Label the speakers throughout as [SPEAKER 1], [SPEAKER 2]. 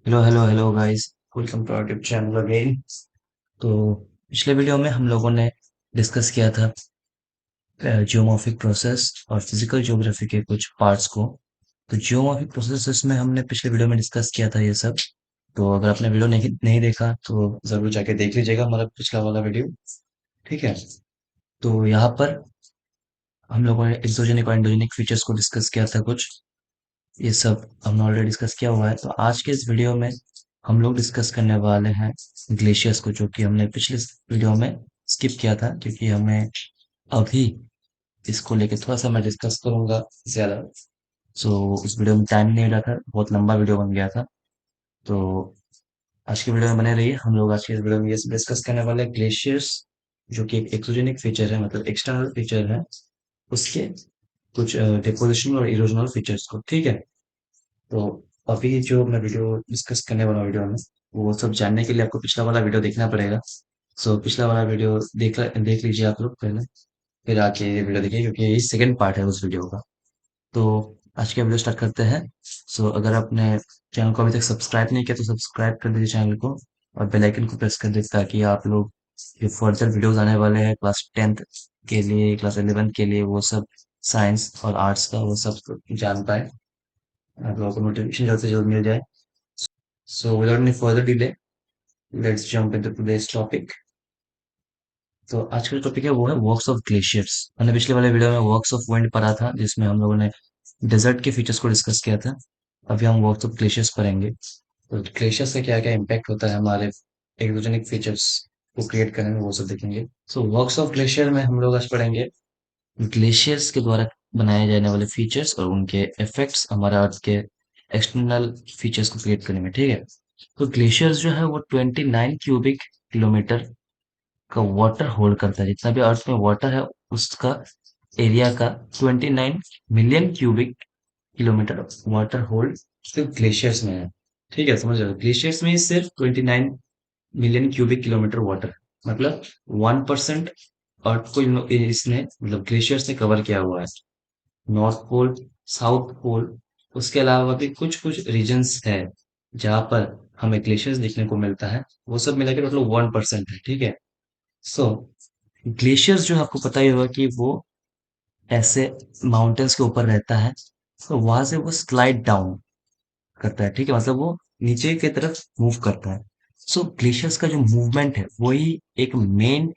[SPEAKER 1] Hello hello hello guys. Welcome to our YouTube channel again. तो पिछले video में हम लोगों ने डिस्कस किया था जियोमॉर्फिक प्रोसेस और फिजिकल ज्योग्राफी के कुछ पार्ट्स को। तो जियोमॉर्फिक प्रोसेसेस में हमने पिछले वीडियो में डिस्कस किया था ये सब। तो अगर आपने वीडियो नहीं देखा तो जरूर जाके देख लीजिएगा हमारा पिछला वाला वीडियो। ठीक है। तो यहाँ पर हम लोगों ने एक्सोजेनिक और एंडोजेनिक फीचर्स को डिस्कस किया था कुछ। ये सब हमने ऑलरेडी डिस्कस किया हुआ है। तो आज के इस वीडियो में हम लोग डिस्कस करने वाले हैं ग्लेशियर्स को, जो कि हमने पिछले वीडियो में स्किप किया था, क्योंकि हमें अभी इसको लेके थोड़ा सा मैं डिस्कस करूंगा ज्यादा। सो इस वीडियो में टाइम नहीं लगा था, बहुत लंबा वीडियो बन गया था। तो आज की वीडियो में बने रहिए। हम लोग आज के इस वीडियो में ये डिस्कस करने वाले हैं ग्लेशियर्स, जो कि एक एक्सोजेनिक फीचर है, मतलब एक्सटर्नल फीचर है, उसके कुछ डिपोजिशन और इरोजनल फीचर्स को। ठीक है। तो अभी जो मैं वीडियो डिस्कस करने वाला वीडियो में, वो सब जानने के लिए आपको पिछला वाला वीडियो देखना पड़ेगा। सो पिछला वाला वीडियो देख लीजिए आप लोग पहले, फिर आके ये वीडियो देखिए, क्योंकि यही सेकंड पार्ट है उस वीडियो का। तो आज का वीडियो स्टार्ट करते हैं। सो अगर आपने चैनल को अभी तक सब्सक्राइब नहीं किया तो सब्सक्राइब कर दीजिए चैनल को, और बेल आइकन को प्रेस कर दीजिए, ताकि आप लोग जो फर्दर वीडियोस आने वाले हैं क्लास 10th के लिए, क्लास 11th के लिए, वो सब साइंस और आर्ट्स का वो सब जान पाए, आप लोगों को नोटिफिकेशन जल्द से जल्द मिल जाए। So without any further delay, let's jump into today's topic. तो आज का जो टॉपिक है वो है वर्क्स ऑफ ग्लेशियर्स। हमने पिछले वाले वीडियो में वर्क्स ऑफ विंड पढ़ा था, जिसमें हम लोगों ने डेजर्ट के फीचर्स को डिस्कस किया था। अभी हम वर्क्स ऑफ ग्लेशियर्स पढ़ेंगे। तो ग्लेशियर्स से क्या क्या इम्पैक्ट होता है हमारे एक्सोजेनिक फीचर्स को क्रिएट करने में, वो सब देखेंगे। सो वर्क्स ऑफ ग्लेशियर में हम लोग आज पढ़ेंगे ग्लेशियर्स के द्वारा बनाए जाने वाले फीचर्स और उनके इफेक्ट्स हमारे अर्थ के एक्सटर्नल फीचर्स को क्रिएट करने में। ठीक है। तो ग्लेशियर्स जो है वो 29 क्यूबिक किलोमीटर का वाटर होल्ड करता है। जितना भी अर्थ में वाटर है, उसका एरिया का 29 million cubic kilometre water hold सिर्फ ग्लेशियर्स में है। ठीक है, समझ रहे हो? ग्लेशियर्स में ही सिर्फ 29 मिलियन क्यूबिक किलोमीटर वाटर, मतलब 1% अर्थ को इसने, मतलब ग्लेशियर्स ने कवर किया हुआ है। नॉर्थ पोल, साउथ पोल, उसके अलावा भी कुछ कुछ रीजन्स है जहाँ पर हमें ग्लेशियर्स देखने को मिलता है। वो सब मिलाकर टोटल 1% है। ठीक है। सो ग्लेशियर्स जो है, आपको पता ही होगा कि वो ऐसे माउंटेन्स के ऊपर रहता है, तो वहां से वो स्लाइड डाउन करता है। ठीक है, मतलब वो नीचे की तरफ मूव करता है। सो ग्लेशियर्स का जो मूवमेंट है वही एक मेन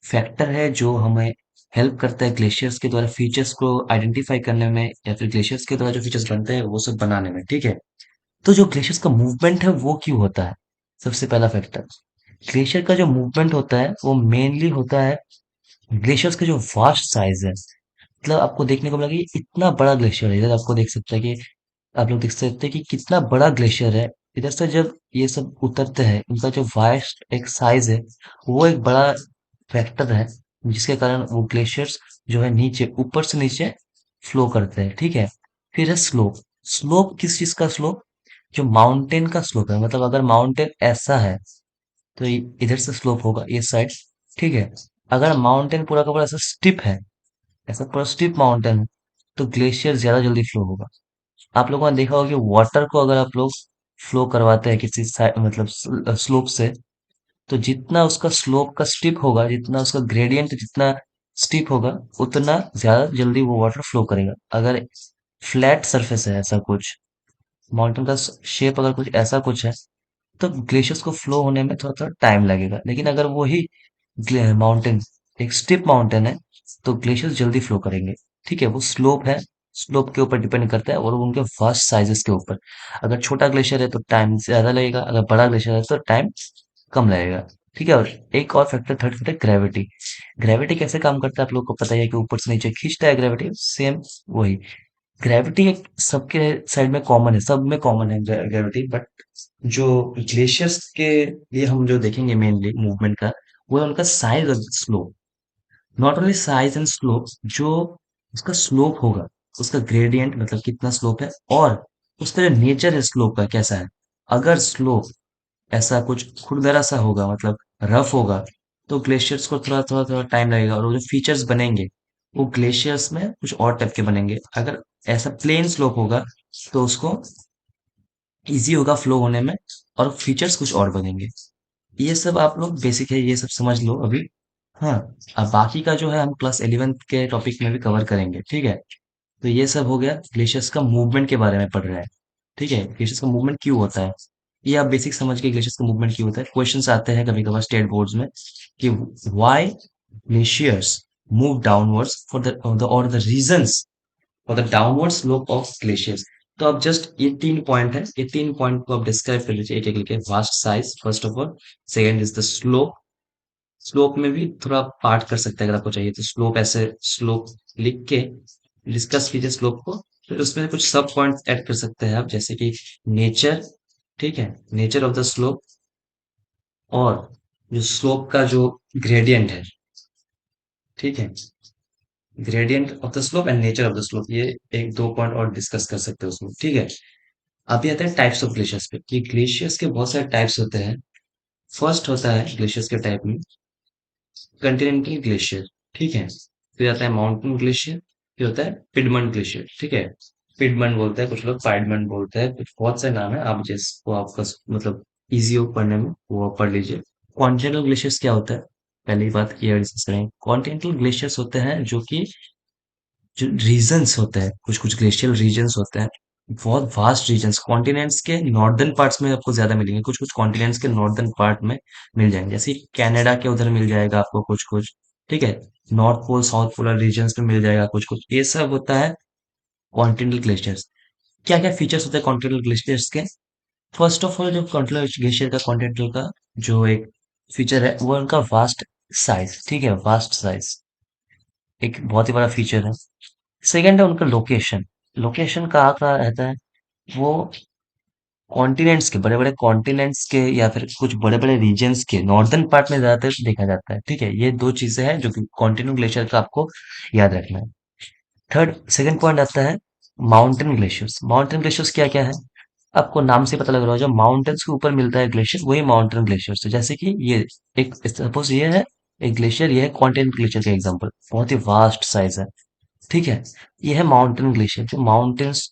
[SPEAKER 1] फैक्टर है जो हमें हेल्प करता है ग्लेशियर्स के द्वारा फीचर्स को आइडेंटिफाई करने में, या फिर ग्लेशियर्स के द्वारा जो फीचर्स बनते हैं वो सब बनाने में। ठीक है। तो जो ग्लेशियर्स का मूवमेंट है वो क्यों होता है? सबसे पहला फैक्टर, ग्लेशियर का जो मूवमेंट होता है वो मेनली होता है ग्लेशियर्स का जो वास्ट साइज है। मतलब आपको देखने को मिलेगा कि इतना बड़ा ग्लेशियर है। इधर आपको देख सकते हैं कि, आप लोग देख सकते हैं कि कितना बड़ा ग्लेशियर है। इधर से जब ये सब उतरते हैं, इनका जो वास्ट एक साइज है, वो एक बड़ा फैक्टर है, जिसके कारण वो ग्लेशियर्स जो है नीचे, ऊपर से नीचे फ्लो करते हैं। ठीक है। फिर है स्लोप। स्लोप किस चीज का स्लोप? जो माउंटेन का स्लोप है। मतलब अगर माउंटेन ऐसा है तो इधर से स्लोप होगा इस साइड। ठीक है। अगर माउंटेन पूरा का पूरा ऐसा स्टिप है, ऐसा पूरा स्टिप माउंटेन है, तो ग्लेशियर ज्यादा जल्दी फ्लो होगा। आप लोगों ने देखा होगा कि वाटर को अगर आप लोग फ्लो करवाते हैं किसी साइड, मतलब स्लोप से, तो जितना उसका स्लोप का स्टिप होगा, जितना उसका ग्रेडियंट जितना स्टिप होगा, उतना ज्यादा जल्दी वो वाटर फ्लो करेगा। अगर फ्लैट सरफेस है, ऐसा कुछ माउंटेन का शेप अगर कुछ ऐसा कुछ है, तो ग्लेशियर्स को फ्लो होने में थोड़ा थोड़ा टाइम लगेगा। लेकिन अगर वही माउंटेन एक स्टिप माउंटेन है, तो ग्लेशियर्स जल्दी फ्लो करेंगे। ठीक है। वो स्लोप है, स्लोप के ऊपर डिपेंड करता है, और उनके वास्ट साइजेस के ऊपर। अगर छोटा ग्लेशियर है तो टाइम ज्यादा लगेगा, अगर बड़ा ग्लेशियर है तो टाइम कम लगेगा। ठीक है। और एक और factor, third factor, gravity. Gravity कैसे काम करता है आप लोग को पता ही है कि ऊपर से नीचे खींचता है ग्रेविटी, सेम वही। ग्रेविटी एक सबके साइड में कॉमन है, सब में कॉमन है ग्रेविटी, बट जो ग्लेशियर्स के लिए हम जो देखेंगे मेनली मूवमेंट का, वो है उनका साइज और slope. Not only size and slope, जो उसका स्लोप होगा, उसका ग्रेडियंट, मतलब कितना स्लोप है, और उसका जो नेचर है स्लोप का कैसा है। अगर स्लोप ऐसा कुछ खुरदरा सा होगा, मतलब रफ होगा, तो ग्लेशियर्स को थोड़ा थोड़ा थोड़ा टाइम लगेगा, और वो जो फीचर्स बनेंगे वो ग्लेशियर्स में कुछ और टाइप के बनेंगे। अगर ऐसा प्लेन स्लोप होगा, तो उसको इजी होगा फ्लो होने में, और फीचर्स कुछ और बनेंगे। ये सब आप लोग बेसिक है, ये सब समझ लो अभी। हाँ, अब बाकी का जो है हम क्लास 11th के टॉपिक में भी कवर करेंगे, ठीक है। तो ये सब हो गया, ग्लेशियर्स का मूवमेंट के बारे में पढ़ रहे हैं, ठीक है। ग्लेशियर्स का मूवमेंट क्यों होता है, ये आप बेसिक समझ के, ग्लेशियर्स का मूवमेंट क्यों होता है। क्वेश्चंस आते हैं कभी कभार स्टेट बोर्ड्स में कि why glaciers move downwards for the और the reasons for the downward slope of glaciers. तो अब जस्ट ये 3 पॉइंट है, ये 3 पॉइंट को आप डिस्क्राइब कर लीजिए एक एक लिखे। Vast size first of all, second is the slope. Slope में भी थोड़ा पार्ट कर सकते हैं अगर आपको चाहिए तो, स्लोप ऐसे स्लोप लिख के डिस्कस कीजिए स्लोप को। फिर उसमें कुछ सब पॉइंट ऐड कर सकते हैं आप, जैसे कि नेचर, ठीक है, नेचर ऑफ द स्लोप, और जो स्लोप का जो ग्रेडियंट है, ठीक है, gradient of the slope and nature of the slope, ये एक दो पॉइंट और डिस्कस कर सकते हैं उसमें, ठीक है। अभी आते हैं टाइप्स ऑफ ग्लेशियर्स पे, कि ग्लेशियर्स के बहुत सारे टाइप्स होते हैं। फर्स्ट होता है ग्लेशियर्स के टाइप में कंटिनेंटल ग्लेशियर, ठीक है। फिर आता है माउंटेन ग्लेशियर, फिर होता है पिडमंट ग्लेशियर, ठीक है। पिडमंट बोलते हैं कुछ लोग, पाइडमंट बोलते हैं कुछ, बहुत से नाम है, आप जिसको आपका मतलब इजी हो पढ़ने में वो आप पढ़ लीजिए। कॉन्टिनेंटल ग्लेशियर्स क्या होता है, पहली बात ये डिस्कस करेंगे। कॉन्टिनेंटल ग्लेशियर्स होते हैं जो कि जो रीजन्स होते हैं, कुछ कुछ ग्लेशियल रीजन्स होते हैं, बहुत वास्ट रीजन्स, कॉन्टिनेंट्स के नॉर्दर्न पार्ट्स में आपको ज्यादा मिलेंगे, कुछ कुछ कॉन्टिनेंट्स के नॉर्दर्न पार्ट में मिल जाएंगे, जैसे कनाडा के उधर मिल जाएगा आपको कुछ कुछ, ठीक है। North pole south polar regions में मिल जाएगा कुछ कुछ, ये सब होता है कॉन्टिनेंटल ग्लेशियर्स। क्या क्या फीचर्स होते हैं कॉन्टिनेंटल ग्लेशियर्स के। फर्स्ट ऑफ ऑल, जो कॉन्टिनेंटल ग्लेशियर का कॉन्टिनेंटल का जो एक फीचर है वो है उनका वास्ट साइज, ठीक है, वास्ट साइज एक बहुत ही बड़ा फीचर है। सेकंड है उनका लोकेशन। लोकेशन कहाँ कहाँ रहता है, वो कॉन्टिनेंट्स के, बड़े बड़े कॉन्टिनेंट्स के या फिर कुछ बड़े बड़े रीजन्स के नॉर्दर्न पार्ट में ज्यादातर देखा जाता है, ठीक है। ये दो चीजें हैं जो कि कॉन्टिनेंटल ग्लेशियर का आपको याद रखना है। थर्ड सेकंड पॉइंट आता है माउंटेन ग्लेशियर्स। माउंटेन ग्लेशियर्स क्या क्या है, आपको नाम से पता लग रहा हो, जो माउंटेन्स के ऊपर मिलता है ग्लेशियर वही माउंटेन ग्लेशियर्स है। जैसे कि ये एक सपोज ये है एक ग्लेशियर, ये है कॉन्टिनेंटल ग्लेशियर का एग्जांपल, बहुत ही वास्ट साइज है, ठीक है। ये है माउंटेन ग्लेशियर, जो माउंटेन्स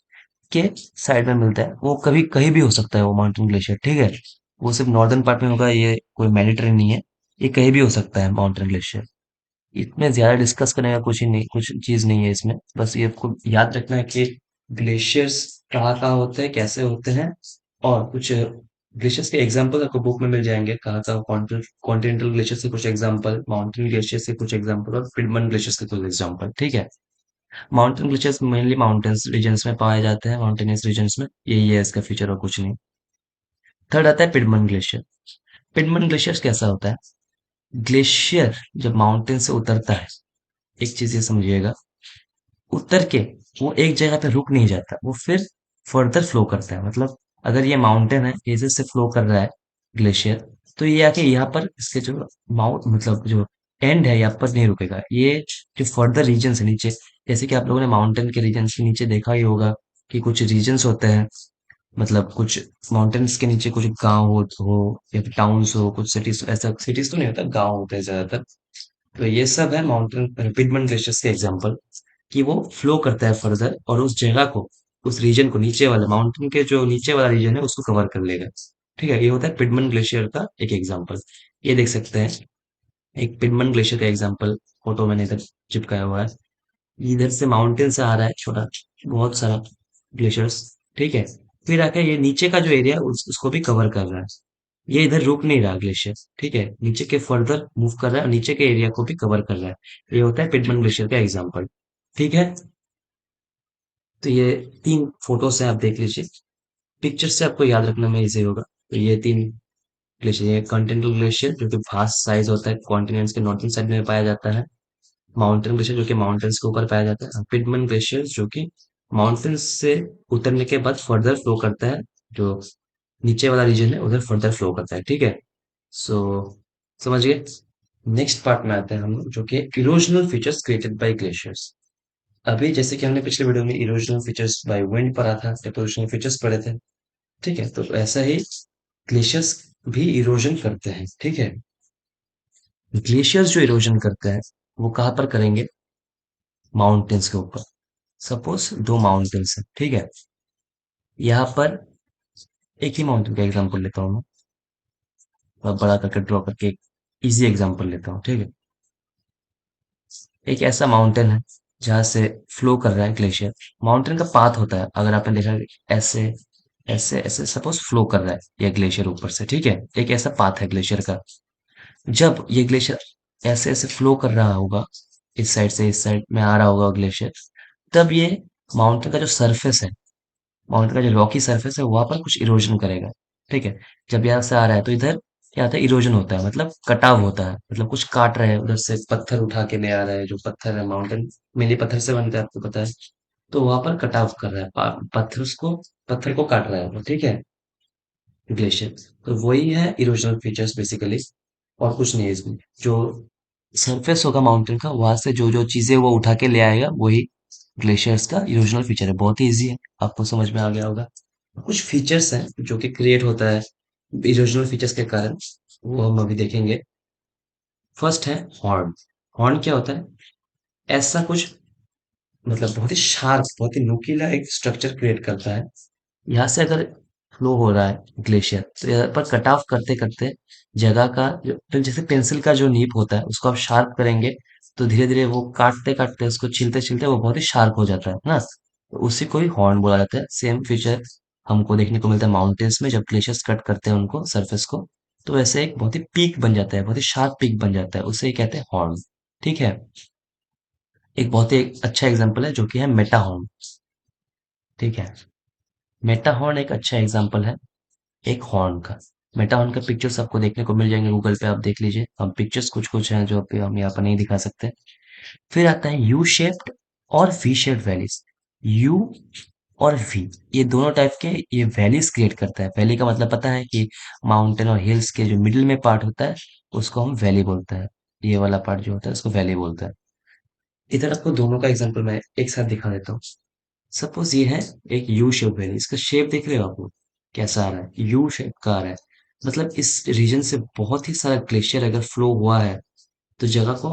[SPEAKER 1] के साइड में मिलता है, वो कभी कहीं भी हो सकता है वो माउंटेन ग्लेशियर, ठीक है। वो सिर्फ नॉर्दर्न पार्ट में होगा, ये कोई मैंडेटरी नहीं है, ये कहीं भी हो सकता है माउंटेन ग्लेशियर। इसमें ज्यादा डिस्कस करने का कुछ ही नहीं, कुछ चीज नहीं है इसमें, बस ये आपको याद रखना है कि ग्लेशियर्स कहाँ कहाँ होते हैं, कैसे होते हैं, और कुछ ग्लेशियर्स के एग्जांपल आपको बुक में मिल जाएंगे, कहाँ कहाँ कॉन्टिनेंटल ग्लेशियर से कुछ एग्जांपल, माउंटेन ग्लेशियर से कुछ एग्जांपल, और पिडमन ग्लेशियर्स के कुछ एग्जांपल, ठीक है। Mountain glaciers mainly mountains regions में पाए जाते हैं, माउंटेनियस रीजन्स में, यही है इसका फीचर और कुछ नहीं। थर्ड आता है पिडमन ग्लेशियर। पिडमन ग्लेशियर कैसा होता है, ग्लेशियर जब माउंटेन से उतरता है, एक चीज ये समझिएगा, उतर के वो एक जगह पे रुक नहीं जाता, वो फिर फर्दर फ्लो करता है। मतलब अगर ये माउंटेन है, इधर से फ्लो कर रहा है ग्लेशियर, तो ये आके यहाँ पर इसके जो माउंट मतलब जो एंड है यहाँ पर नहीं रुकेगा, ये जो फर्दर रीजन्स है नीचे, जैसे कि आप लोगों ने माउंटेन के रीजन्स के नीचे देखा ही होगा कि कुछ रीजन्स होते हैं, मतलब कुछ माउंटेन्स के नीचे कुछ गांव हो या फिर टाउन्स हो, कुछ सिटीज, ऐसा सिटीज तो नहीं होता, गांव होते हैं ज्यादातर। तो ये सब है माउंटेन पिडमन ग्लेशियर्स के एग्जांपल, कि वो फ्लो करता है फर्दर और उस जगह को, उस रीजन को, नीचे वाले माउंटेन के जो नीचे वाला रीजन है उसको कवर कर लेगा, ठीक है। ये होता है पिडमन ग्लेशियर का एक एग्जांपल। ये देख सकते हैं एक पिडमन ग्लेशियर का एग्जांपल, फोटो मैंने इधर चिपकाया हुआ है। इधर से माउंटेन से आ रहा है छोटा, बहुत सारा ग्लेशियर्स, ठीक है। फिर आके ये नीचे का जो एरिया है उसको भी कवर कर रहा है, ये इधर रुक नहीं रहा ग्लेशियर, ठीक है, नीचे के फर्दर मूव कर रहा है और नीचे के एरिया को भी कवर कर रहा है। ये होता है पिडमन ग्लेशियर का एग्जांपल, ठीक है। तो ये 3 फोटोज हैं, आप देख लीजिए, पिक्चर से आपको याद रखने में इजी होगा। तो ये 3 ग्लेशियर, ये कॉन्टिनेंटल ग्लेशियर जो कि वास्ट साइज होता है, कॉन्टिनेंट्स के नॉर्थन साइड में पाया जाता है। माउंटेन ग्लेशियर जो कि माउंटेन्स के ऊपर पाया जाता है। पिडमन ग्लेशियर जो कि माउंटेन्स से उतरने के बाद फर्दर फ्लो करता है, जो नीचे वाला रीजन है उधर फर्दर फ्लो करता है, ठीक है। सो समझ गए। नेक्स्ट पार्ट में आते हैं हम लोग, जो कि erosional features created by glaciers. अभी जैसे कि हमने पिछले वीडियो में इरोजनल फीचर्स बाय विंड पढ़ा था, डिपोजिशनल फीचर्स पढ़े थे, ठीक है। तो ऐसा ही ग्लेशियर्स भी इरोजन करते हैं, ठीक है। ग्लेशियर्स जो इरोजन करते हैं वो कहाँ पर करेंगे, माउंटेन्स के ऊपर। सपोज 2 माउंटेन्स है, ठीक है। यहाँ पर एक ही माउंटेन का एग्जांपल लेता हूँ मैं, थोड़ा बड़ा करके ड्रॉ करके एक इजी एग्जांपल लेता हूँ, ठीक है। एक ऐसा माउंटेन है जहाँ से फ्लो कर रहा है ग्लेशियर। माउंटेन का पाथ होता है, अगर आपने देखा कि ऐसे ऐसे ऐसे सपोज फ्लो कर रहा है ये ग्लेशियर ऊपर से, ठीक है। एक ऐसा पाथ है ग्लेशियर का। जब ये ग्लेशियर ऐसे ऐसे फ्लो कर रहा होगा, इस साइड से इस साइड में आ रहा होगा ग्लेशियर, तब ये माउंटेन का जो सरफेस है, माउंटेन का जो रॉकी सरफेस है वहां पर कुछ इरोजन करेगा, ठीक है। जब यहाँ से आ रहा है तो इधर क्या होता है, इरोजन होता है, मतलब कटाव होता है, मतलब कुछ काट रहे हैं, उधर से पत्थर उठा के ले आ रहा है, जो पत्थर है माउंटेन मेनली पत्थर से बनता है, आपको पता है। तो वहां पर कटाव कर रहा है, पत्थर को काट रहा है वो, ठीक है, ग्लेशियर। तो वही है इरोजनल फीचर्स बेसिकली, और कुछ नहीं है इसमें। जो सरफेस होगा माउंटेन का, वहां से जो जो चीजें वो उठा के ले आएगा, वही ग्लेशियर्स का इरोजनल फीचर है। बहुत ही इजी है, आपको समझ में आ गया होगा। कुछ फीचर्स हैं जो कि क्रिएट होता है इरोजनल फीचर्स के कारण, वो हम अभी देखेंगे। फर्स्ट है हॉर्न। हॉर्न क्या होता है? ऐसा कुछ, मतलब बहुत ही शार्प, बहुत ही नुकीला एक स्ट्रक्चर क्रिएट करता है। यहाँ से अगर फ्लो हो रहा है ग्लेशियर, तो यहाँ पर कट ऑफ करते करते जगह का जो जैसे पेंसिल का जो नीब होता है उसको आप शार्प करेंगे, तो धीरे धीरे वो काटते काटते उसको छीलते छीलते वो बहुत ही शार्प हो जाता है ना। तो उसी को ही हॉर्न बोला जाता है। सेम फीचर हमको देखने को मिलता है माउंटेन्स में, जब ग्लेशियर्स कट करते हैं उनको सरफेस को, तो वैसे एक बहुत ही पीक बन जाता है, बहुत ही शार्प पीक बन जाता है, उसे ही कहते हैं हॉर्न, ठीक है। एक बहुत ही अच्छा एग्जाम्पल है जो कि है मेटा हॉर्न, ठीक है। मेटा हॉर्न एक अच्छा एग्जाम्पल है एक हॉर्न का। मेटा हॉर्न का पिक्चर्स आपको देखने को मिल जाएंगे गूगल पे, आप देख लीजिए। हम पिक्चर्स कुछ कुछ हैं जो अभी हम यहाँ पर नहीं दिखा सकते। फिर आता है यू शेप्ड और वी शेप्ड वैलीज। यू और वी, ये दोनों टाइप के ये वैलीज क्रिएट करता है। वैली का मतलब पता है कि माउंटेन और हिल्स के जो मिडिल में पार्ट होता है उसको हम वैली बोलते हैं। ये वाला पार्ट जो होता है उसको वैली बोलते हैं। इधर आपको दोनों का एग्जांपल मैं एक साथ दिखा देता हूँ। सपोज ये है एक यू शेप वैली, इसका शेप देख रहे हो आप लोग कैसा आ रहा है, यू शेप का आ रहा है। मतलब इस रीजन से बहुत ही सारा ग्लेशियर अगर फ्लो हुआ है, तो जगह को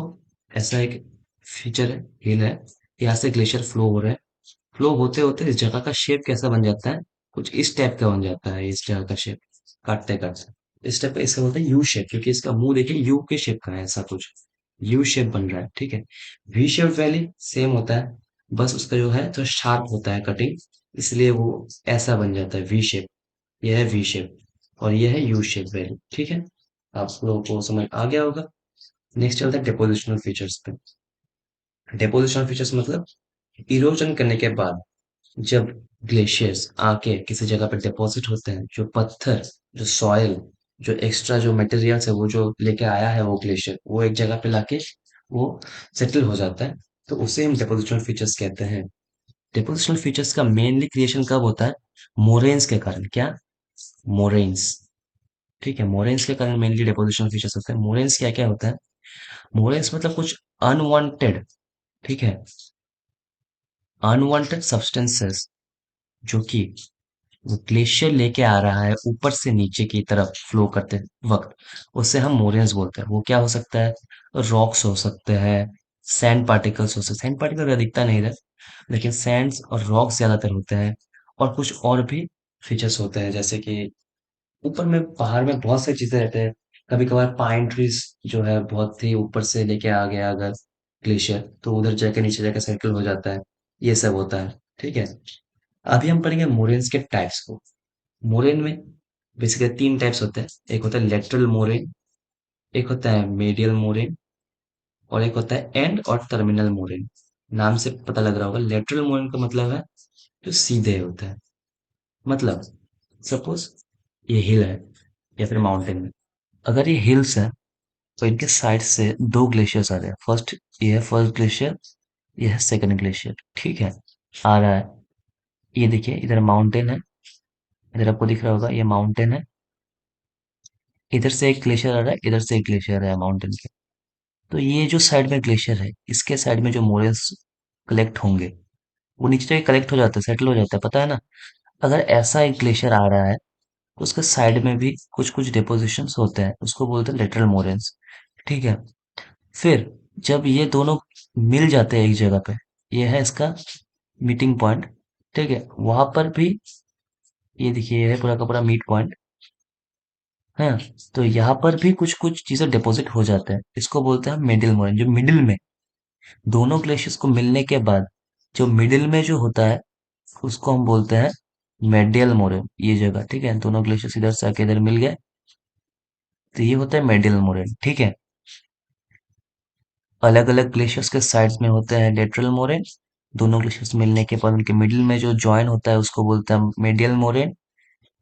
[SPEAKER 1] ऐसा एक फीचर है, हिल है, यहाँ से ग्लेशियर फ्लो हो रहा है। फ्लो होते होते इस जगह का शेप कैसा बन जाता है, कुछ इस टाइप का बन जाता है इस जगह का शेप, काटते काटते इस टाइप का। इसका बोलते हैं यू शेप, क्योंकि इसका मुंह देखिए यू के शेप का है, ऐसा कुछ यू शेप बन रहा है, ठीक है। वी शेप वैली सेम होता है, बस उसका जो है तो शार्प होता है कटिंग, इसलिए वो ऐसा बन जाता है वी शेप। यह है वी शेप और यह है यू शेप वैली, ठीक है। आप लोगों को समझ आ गया होगा। नेक्स्ट चलता है डिपोजिशनल फीचर्स पे। डिपोजिशनल फीचर्स मतलब इरोजन करने के बाद जब ग्लेशियर्स आके किसी जगह पे डिपॉजिट होते हैं, जो पत्थर, जो सॉइल, जो एक्स्ट्रा जो मटेरियल्स है, वो जो लेके आया है वो ग्लेशियर, वो एक जगह पे लाके वो सेटल हो जाता है, तो उसे हम डिपोजिशनल फीचर्स कहते हैं। डिपोजिशनल फीचर्स का मेनली क्रिएशन कब होता है? मोरेन्स के कारण। क्या? मोरेन्स, ठीक है। मोरेन्स के कारण मेनली डिपोजिशनल फीचर्स होते हैं। मोरेन्स क्या क्या होता है? मोरेन्स मतलब कुछ अनवांटेड, ठीक है, अनवांटेड सब्सटेंसेस जो कि वो ग्लेशियर लेके आ रहा है ऊपर से नीचे की तरफ फ्लो करते वक्त, उससे हम मोरेन्स बोलते हैं। वो क्या हो सकता है? रॉक्स हो सकते हैं, सैंड पार्टिकल्स हो सकते हैं। सैंड पार्टिकल दिखता नहीं इधर, लेकिन सैंड्स और रॉक्स ज्यादातर होते हैं। और कुछ और भी फीचर्स होते हैं, जैसे कि ऊपर में पहाड़ में बहुत सारी चीजें रहते हैं। कभी कभार पाइन ट्रीज जो है बहुत ही ऊपर से लेके आ गया अगर ग्लेशियर, तो उधर जाके नीचे जाके सेटल हो जाता है, ये सब होता है, ठीक है। अभी हम पढ़ेंगे मोरेन्स के टाइप्स को। मोरेन में बेसिकली तीन टाइप्स होते हैं। एक होता है लेटरल मोरेन, एक होता है मीडियल मोरेन, और एक होता है एंड और टर्मिनल मोरेन। नाम से पता लग रहा होगा, लेटरल मोरेन का मतलब है जो सीधे होता है। मतलब सपोज ये हिल है या फिर माउंटेन में, अगर ये हिल्स है तो इनके साइड से दो ग्लेशियर्स आ रहे हैं। फर्स्ट, ये है फर्स्ट ग्लेशियर, ये है सेकंड ग्लेशियर, ठीक है, आ रहा है। ये देखिए इधर माउंटेन है, इधर आपको दिख रहा होगा ये माउंटेन है, इधर से एक ग्लेशियर आ रहा है, इधर से एक ग्लेशियर है माउंटेन के। तो ये जो साइड में ग्लेशियर है, इसके साइड में जो मोरेन्स कलेक्ट होंगे, वो नीचे जाके कलेक्ट हो जाता है, सेटल हो जाता है, पता है ना। अगर ऐसा एक ग्लेशियर आ रहा है तो उसके साइड में भी कुछ कुछ डिपोजिशंस होते हैं, उसको बोलते हैं लेटरल मोरेन्स, ठीक है। फिर जब ये दोनों मिल जाते हैं एक जगह पे, ये है इसका मीटिंग पॉइंट, ठीक है, वहां पर भी ये देखिए, ये है पूरा का पूरा मिड पॉइंट। हाँ, तो यहाँ पर भी कुछ कुछ चीजें डिपॉजिट हो जाते हैं, इसको बोलते हैं मिडिल मोरेन। जो मिडिल में दोनों ग्लेशियर्स को मिलने के बाद जो मिडिल में जो होता है, उसको हम बोलते हैं मेडियल मोरेन। ये जगह, ठीक है, दोनों ग्लेशियर्स इधर से आके इधर मिल गए, तो ये होता है मेडियल मोरेन, ठीक है। अलग अलग ग्लेशियर्स के साइड्स में होते हैं लेटरल मोरेन। दोनों ग्लेशियर्स मिलने के बाद उनके मिडिल में जो जॉइन होता है उसको बोलते हैं मेडियल मोरेन।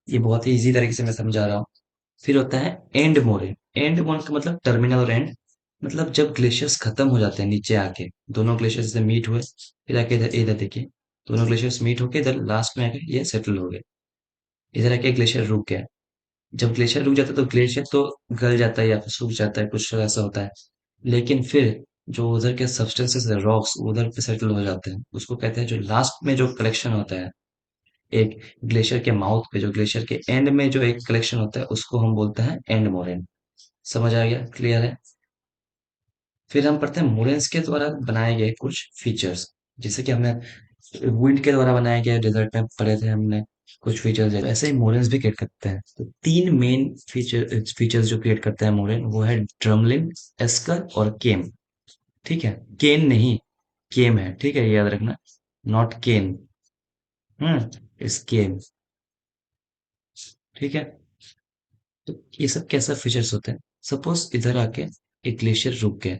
[SPEAKER 1] ये बहुत ही इजी तरीके से मैं समझा रहा हूँ। फिर होता है एंड मोरेन। एंड मोरेन का मतलब टर्मिनल और एंड, मतलब जब ग्लेशियर्स खत्म हो जाते हैं नीचे आके, दोनों ग्लेशियर्स से मीट हुए, फिर आके इधर इधर देखिए, दोनों ग्लेशियर्स मीट होके इधर लास्ट में आके ये सेटल हो गए, इधर आके ग्लेशियर रुक गया। जब ग्लेशियर रुक जाता है तो ग्लेशियर तो गल जाता है या फिर सूख जाता है, कुछ ऐसा होता है। लेकिन फिर जो उधर के सब्सटेंसेस है, रॉक्स, उधर पे सेटल हो जाते हैं, उसको कहते हैं, जो लास्ट में जो कलेक्शन होता है एक ग्लेशियर के माउथ पे, जो ग्लेशियर के एंड में जो एक कलेक्शन होता है, उसको हम बोलते हैं एंड मोरेन। समझ आ गया? क्लियर है? फिर हम पढ़ते हैं मोरेन्स के द्वारा बनाए गए कुछ फीचर्स, जैसे कि हमने विंड के द्वारा बनाए गए डेजर्ट में पढ़े थे हमने कुछ फीचर्स, ऐसे ही मोरेन्स भी क्रिएट करते हैं। तो तीन मेन फीचर्स जो क्रिएट करता है मोरेन, वो है ड्रमलिन, एस्कर और केम। ठीक है, केन नहीं, केम है, ठीक है, ये याद रखना, नॉट केन। इस केम, ठीक है। तो ये सब कैसा फीचर्स होते हैं? सपोज इधर आके एक ग्लेशियर रुक गया,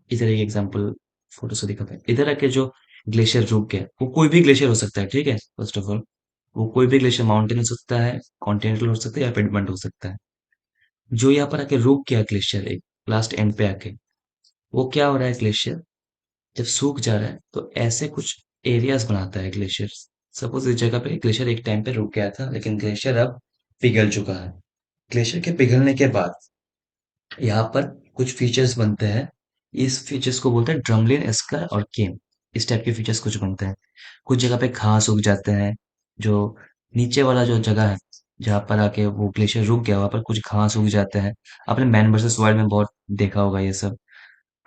[SPEAKER 1] इधर एक एग्जांपल फोटो से दिखाते हैं। इधर आके जो ग्लेशियर रुक गया, वो कोई भी ग्लेशियर हो सकता है, ठीक है, फर्स्ट ऑफ ऑल वो कोई भी ग्लेशियर, माउंटेन हो सकता है, कॉन्टिनेंटल हो सकता है, या पेडमेंट हो सकता है। जो यहाँ पर आके रुक गया ग्लेशियर, एक लास्ट एंड पे आके, वो क्या हो रहा है, ग्लेशियर जब सूख जा रहा है तो ऐसे कुछ एरियाज बनाता है ग्लेशियर। सपोज इस जगह पे ग्लेशियर एक टाइम पे रुक गया था, लेकिन ग्लेशियर अब पिघल चुका है। ग्लेशियर के पिघलने के बाद यहाँ पर कुछ फीचर्स बनते हैं। इस फीचर्स को बोलते हैं ड्रमलिन, एस्कर और केम। इस टाइप के फीचर्स कुछ बनते हैं। कुछ जगह पे घास उग जाते हैं, जो नीचे वाला जो जगह है जहाँ पर आके वो ग्लेशियर रुक गया, वहां पर कुछ घास उग जाते हैं। आपने मैन वर्सेस वाइल्ड में बहुत देखा होगा ये सब।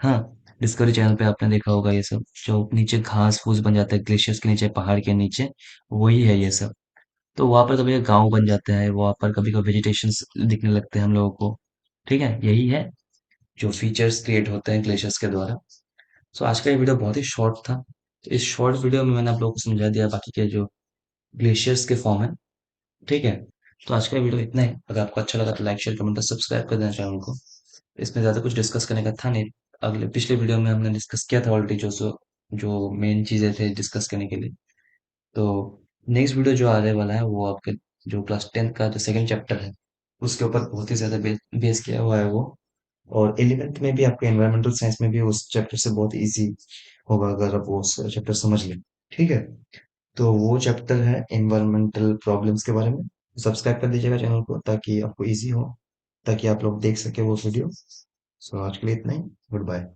[SPEAKER 1] हाँ, डिस्कवरी चैनल पे आपने देखा होगा ये सब, जो नीचे घास फूस बन जाता है ग्लेशियर्स के नीचे, पहाड़ के नीचे, वही है ये सब। तो वहां पर कभी गांव बन जाते हैं, वहां पर कभी कभी वेजिटेशन दिखने लगते हैं हम लोगों को। ठीक है, यही है जो फीचर्स क्रिएट होते हैं ग्लेशियर्स के द्वारा। सो आज का ये वीडियो बहुत ही शॉर्ट था, तो इस शॉर्ट वीडियो में मैंने आप लोगों को समझा दिया बाकी के जो ग्लेशियर्स के फॉर्म है। ठीक है, तो आज का वीडियो इतना ही। अगर आपको अच्छा लगा तो लाइक शेयर कमेंट और सब्सक्राइब कर देना चैनल को। इसमें ज्यादा कुछ डिस्कस करने का था नहीं। अगले पिछले वीडियो में हमने डिस्कस किया था ऑलरेडी, जो मेन चीजें थे डिस्कस करने के लिए। तो नेक्स्ट वीडियो जो आने वाला है वो आपके जो क्लास 10th का जो सेकंड चैप्टर है, उसके ऊपर बहुत ही ज्यादा बेस किया हुआ है वो। और 11th में भी आपके एनवायरमेंटल साइंस में भी उस चैप्टर से बहुत इजी होगा अगर आप वो चैप्टर समझ लें। ठीक है, तो वो चैप्टर है एनवायरमेंटल प्रॉब्लम्स के बारे में। सब्सक्राइब कर दीजिएगा चैनल को ताकि आपको इजी हो, ताकि आप लोग देख सके वो वीडियो। सो आज के लिए इतना ही। Good bye.